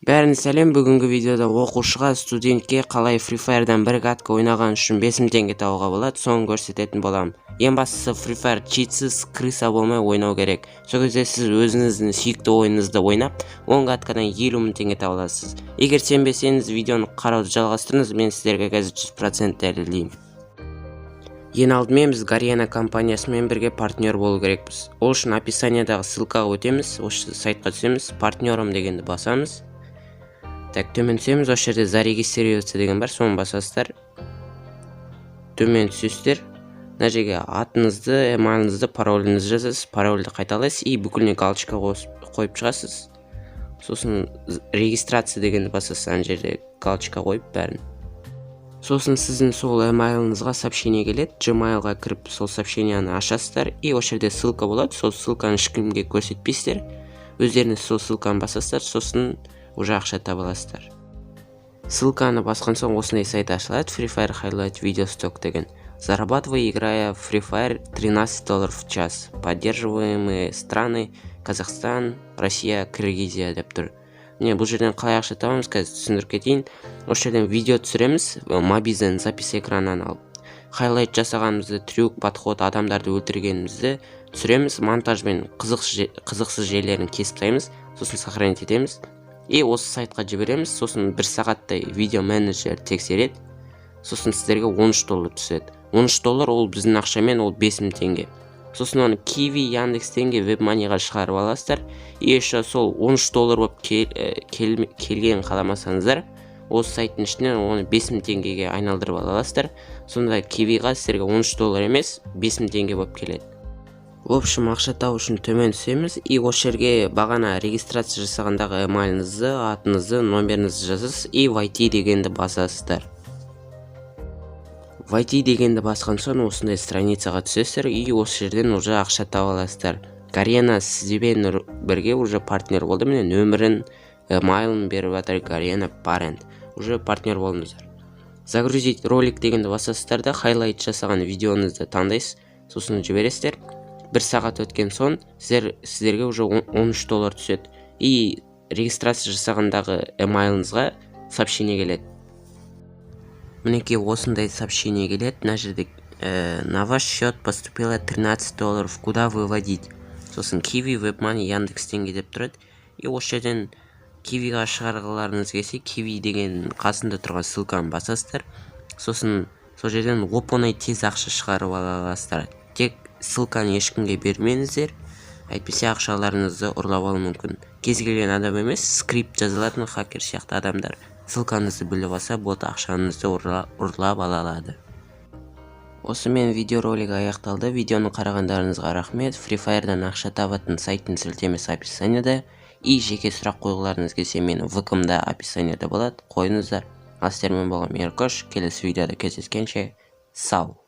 Бәрін сәлем, бүгінгі видеода оқушыға студентке қалай Free Fire'дан бір катка ойнаған үшін 5000 теңге табуға болады, соны көрсететін боламын. Ең бастысы Free Fire читсіз, крыса болмай ойнау керек. Сол кезде сіз өзіңіздің сүйікті ойыныңызды ойнап, 10 каткадан 50 мың теңге таба аласыз. Егер сенбесеңіз, видеоны қарауды жалғастырыңыз, мен сіздерге қазір 100% дәлелдеймін. Ең алдымен біз Garena компаниясымен бірге партнер болу керекпіз. Ол үшін описаниядағы ссылкаға өтеміз, осы сайтқа түсеміз, партнерім дегенді басамыз. Так, төмен түсеміз, осы жерде зарегистрироваться деген бар, соны басасыздар. Төмен түсесіздер. Мына жерге атыңызды, емайлыңызды, пароліңізді жазасыз, парольді қайталайсыз и бүкіліне галочка қойып шығасыз. Сосын регистрация дегенді басасыз, ана жерде галочка қойып бәрін. Сосын сіздің сол емайлыңызға сообщение келеді, Gmailға кіріп сол сообщенияны ашасыздар и осы жерде ссылка болады, сол ссылканы ешкімге көрсетпейсіздер. Өздеріңіз сол ссылканы басасыздар, сосын уже ақша таба аласыздар. Ссылканы басқан соң осындай сайт ашылады, Free Fire Highlight Video Stock деген. Зарабатывай, играя в Free Fire, $13 в час. Поддерживаемые страны Казахстан, Россия, Киргизия деп тұр. Міне, бұл жерден қалай ақша табамыз, қазір түсіндіріп кетейін. Осы жерден видео түсіреміз, мобизен запись экраннан алып. Хайлайт жасағанымызды, трюк, подход, адамдарды өлтіргенімізді түсіреміз, монтажбен қызықсыз жерлерін кесіп тастаймыз, сосын сохранить етеміз. И осы сайтқа жібереміз, сосын 1 сағаттай видео менеджер тексереді, сосын сіздерге $13 түседі. $13 ол біздің ақшамен, ол 5000 теңге. Сосын оны Kiwi, Яндекстенге, WebMoneyға шығарып аласыздар. И еще сол $13 болып келген қаламасаңыздар, осы сайттың ішінен оны 5000 теңгеге айналдырып аласыздар. Сонда Kiwiға сіздерге $13 емес, 5000 теңге болып келеді. В общем, ақша табу үшін төмен түсеміз и осы жерге бағана регистрация жасағандағы емайліңізді, атыңызды, номеріңізді жазасыз и YT дегенді басасыздар. YT дегенді басқан соң осындай страницаға түсесіздер и осы жерден уже ақша таба аласыздар. Garena сізбен бірге уже партнер болды, міне нөмірін, емайлын беріп жатыр, Garena Parent. Уже партнер болдыңыздар. Загрузить ролик дегенді басасыздар да, хайлайт жасаған видеоңызды таңдайсыз, сосын жібересіздер. 1 сағат өткен соң сіздерге уже $13 түседі и регистрация жасағандағы емайлыңызға сообщение келеді. Мінекей осындай сообщение келеді, мына жерде на ваш счет поступило $13, куда выводить? Сосын Kiwi, WebMoney, Яндекстенге деп тұрады. И осы жерден Kiwiға шығарғыларыңыз келсе, Kiwi деген қасында тұрған ссылканы басасыздар. Сосын сол жерден оп-оңай тез ақша шығарып ала аласыздар. Тек ссылканы ешкімге бермеңіздер, әйтпесе ақшаларыңызды ұрлап алуы мүмкін. Кез келген адам емес, скрипт жазылатын хакер сияқты адамдар ссылкаңызды біліп алса, бот ақшаңызды ұрлап ала алады. Осымен видеоролик аяқталды. Видеоны қарағандарыңызға рахмет. Free Fire'дан ақша табатын сайттың сілтемесі описанияда. И жеке сұрақ қойғыларыңыз келсе, менің ВК-мда описанияда болады. Қойыңыздар. Сіздермен болған Еркош. Келесі видеода кездескенше сау.